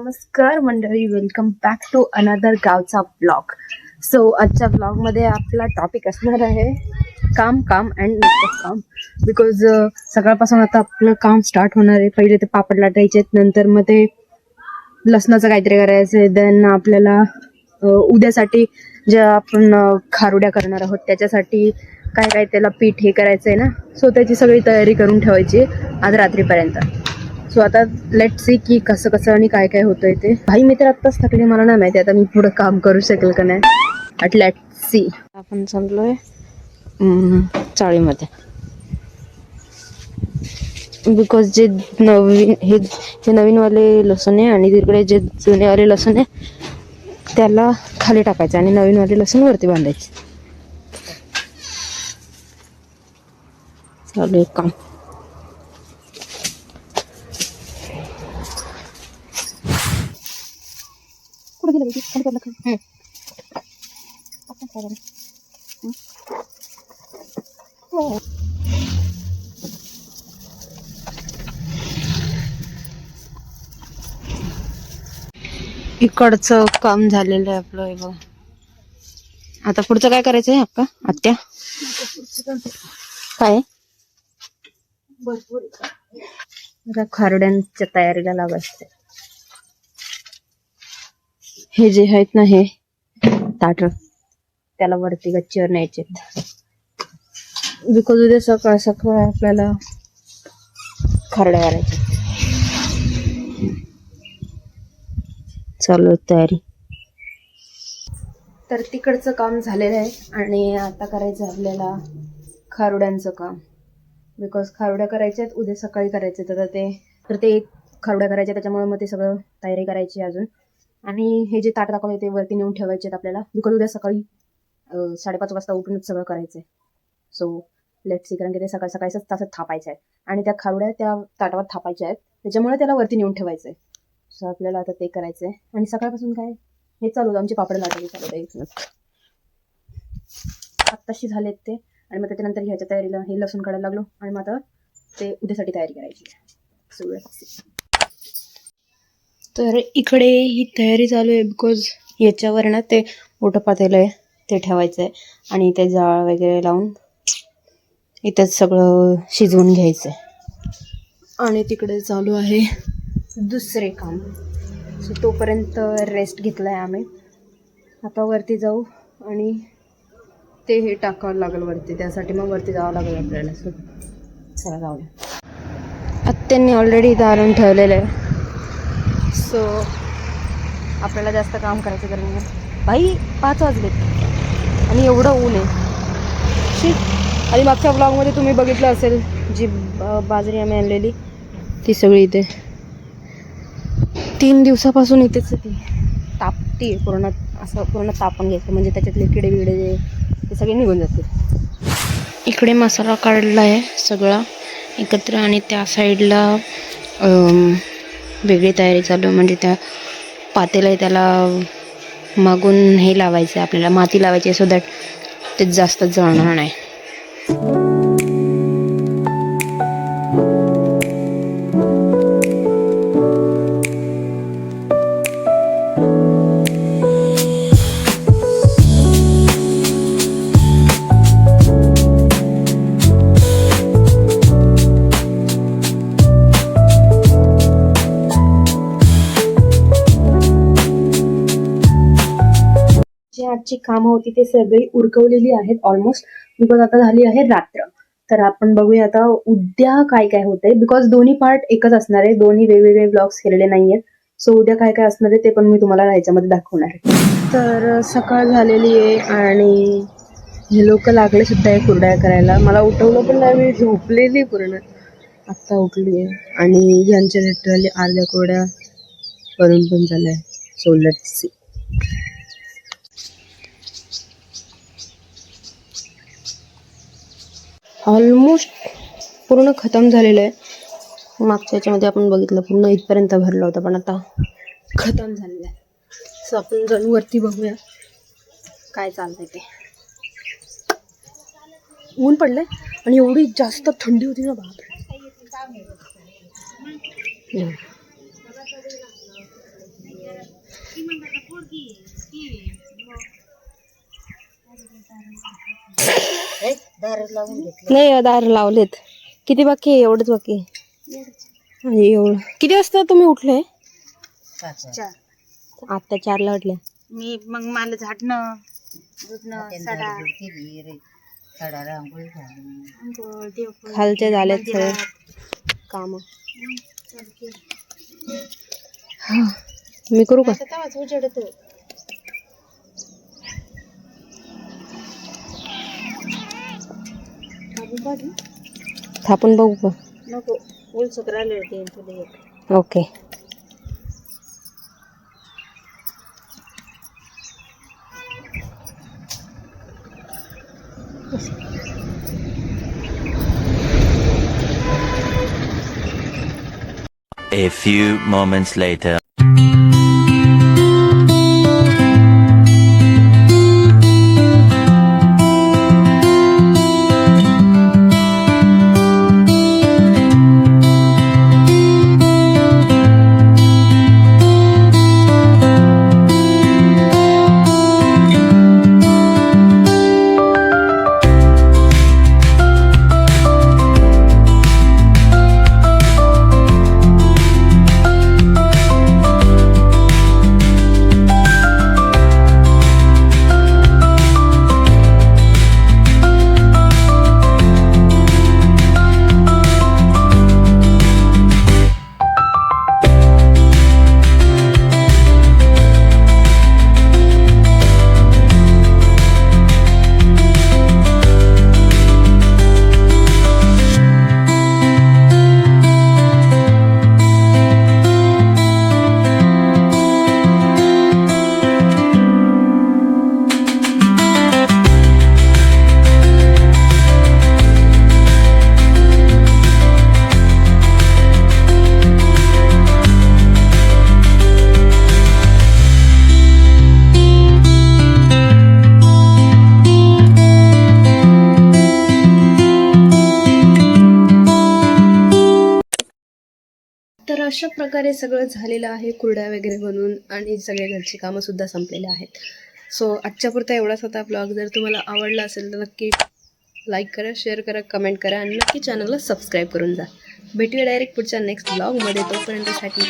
नमस्कार मंडळी, welcome back to another गावचा ब्लॉग. सो आजच्या ब्लॉगमध्ये आपला टॉपिक असणार आहे काम काम अँड नुसतं काम. बिकॉज सकाळपासून आता आपलं काम स्टार्ट होणार आहे. पहिले ते पापड लाटायचे, नंतर मग ते लसणाचं काहीतरी करायचं. देन आपल्याला उद्यासाठी ज्या आपण खारुड्या करणार आहोत त्याच्यासाठी काय काय त्याला पीठ हे करायचं आहे ना. सो त्याची सगळी तयारी करून ठेवायची आज रात्रीपर्यंत. सो आता लेट सी की कसं कसं आणि काय काय होतंय ते. भाई मी तर आत्ताच थकले, मला नाही माहिती आता मी पुढं काम करू शकेल का नाही. At let see. आपण चाललोय चाळीमध्ये. बिकॉज जे नवीन हे नवीनवाले लसूण आहे आणि तिकडे जे जुनेवाले लसूण आहे त्याला खाली टाकायचं आणि नवीनवाले लसूण वरती बांधायचे. चालू आहे काम. इकडचं काम झालेलं आहे आपलं. हे बघ, आता पुढचं काय करायचं आहे अक्का आत्या? काय खारुड्यांच्या तयारीला लावायचं. हे जे आहेत ना हे ताट, त्याला वरती गच्चीवर न्यायचे. बिकॉज उद्या सकाळ सकाळ आपल्याला खारुड्या करायच्या. चालू तयारी. तर तिकडचं काम झालेलं आहे आणि आता करायचं आपल्याला खारुड्यांचं काम. बिकॉज खारुड्या करायच्या आहेत, उद्या सकाळी करायचे. तर ते खारुड्या करायच्या, त्याच्यामुळे मग ते सगळं तयारी करायची अजून. आणि हे जे ताट दाखवले ते वरती नेऊन ठेवायचे आहेत आपल्याला. बिकॉज उद्या सकाळी 5:30 वाजता उठूनच सगळं करायचंय. सो लेट सी, कारण की ते सकाळ सकाळीच तासात थापायचं आहे आणि त्या खारुड्या त्या ताटावर थापायच्या आहेत, त्याच्यामुळे त्याला वरती नेऊन ठेवायचंय. सो आपल्याला आता ते करायचंय. आणि सकाळपासून काय हे चालू होतं, आमचे पापड लाटायला चालू होतं. आत्ताशी झालेत ते. आणि मग त्याच्यानंतर ह्याच्या तयारीला हे लसूण काढायला लागलो आणि मग आता ते उद्यासाठी तयारी करायची. सो तर इकडे ही तयारी चालू आहे. बिकॉज याच्यावर ना ते मोठं पातेलं आहे ते ठेवायचं आहे आणि ते जाळ वगैरे लावून इथंच सगळं शिजवून घ्यायचं आहे. आणि तिकडे चालू आहे दुसरे काम. सो तोपर्यंत रेस्ट घेतला आहे आम्ही. आता वरती जाऊ आणि ते हे टाकावं लागेल वरती, त्यासाठी मग वरती जावं लागेल आपल्याला. सो चला जाऊया. आत्यांनी ऑलरेडी इथं आणून ठेवलेलं आहे. सो आपल्याला जास्त काम करायचं गरज नाही. भाई 5 वाजलेत आणि एवढं ऊन आहे. शीट. आणि मागच्या ब्लॉगमध्ये तुम्ही बघितलं असेल जी बाजरी आम्ही आणलेली ती सगळी इथे 3 दिवसापासून इथेच ती तापती पूर्ण. असं पूर्ण तापून घ्यायचं म्हणजे त्याच्यातले किडे बिडे ते सगळे निघून जातील. इकडे मसाला काढला आहे सगळा एकत्र आणि त्या साईडला वेगळी तयारी चालू. म्हणजे त्या पातेलं आहे त्याला मागून हे लावायचं आहे आपल्याला, माती लावायची, सो दॅट ते जास्त जळणार नाही. जे आजची कामं होती ते सगळी उरकवलेली आहेत ऑलमोस्ट. बिकॉज आता झाली आहे रात्र. तर आपण बघूया आता उद्या काय काय होतंय. बिकॉज दोन्ही पार्ट एकच असणार आहे, दोन्ही वेगवेगळे ब्लॉग्स केलेले नाहीयेत. सो उद्या काय काय असणार आहे ते पण मी तुम्हाला ह्याच्यामध्ये दाखवणार आहे. तर सकाळ झालेली आहे आणि हे लोक लागले सुद्धा आहे कुरड्या करायला. मला उठवलं पण नाही, मी झोपलेली पूर्ण. आत्ता उठली आहे आणि यांच्या लिटरली अर्ध्या कुरड्या करून पण झाल्या. So let's see. ऑलमोस्ट पूर्ण खतम झालेलं आहे. मागच्या याच्यामध्ये आपण बघितलं पूर्ण इथपर्यंत भरलं होतं, पण आता खतम झालेलं आहे. सो आपण जाऊन वरती बघूया काय चाललंय ते. ऊन पडलंय आणि एवढी जास्त थंडी होती ना बापरे. नाही दार लावलेत. किती बाकी आहे? एवढंच बाकी आहे. आणि एवढं किती वाजता तुम्ही उठले? 4. आता 4ला उठल्या. मी मग मला झाडणं खालचे झालेत सगळे काम. मी करू का? थापून बघू का? नको उलसक राहिले होते. Okay. A few moments later. तर अशा प्रकारे सगळं झालेलं आहे. कुरड्या वगैरे बनवून आणि सगळे घरची कामं सुद्धा संपलेले आहेत. सो आजच्यापुरता एवढाच होता ब्लॉग. जर तुम्हाला आवडला असेल तर नक्की लाईक करा, शेअर करा, कमेंट करा आणि नक्की चॅनलला सबस्क्राईब करून जा. भेटूया डायरेक्ट पुढच्या नेक्स्ट ब्लॉगमध्ये. तोपर्यंतसाठी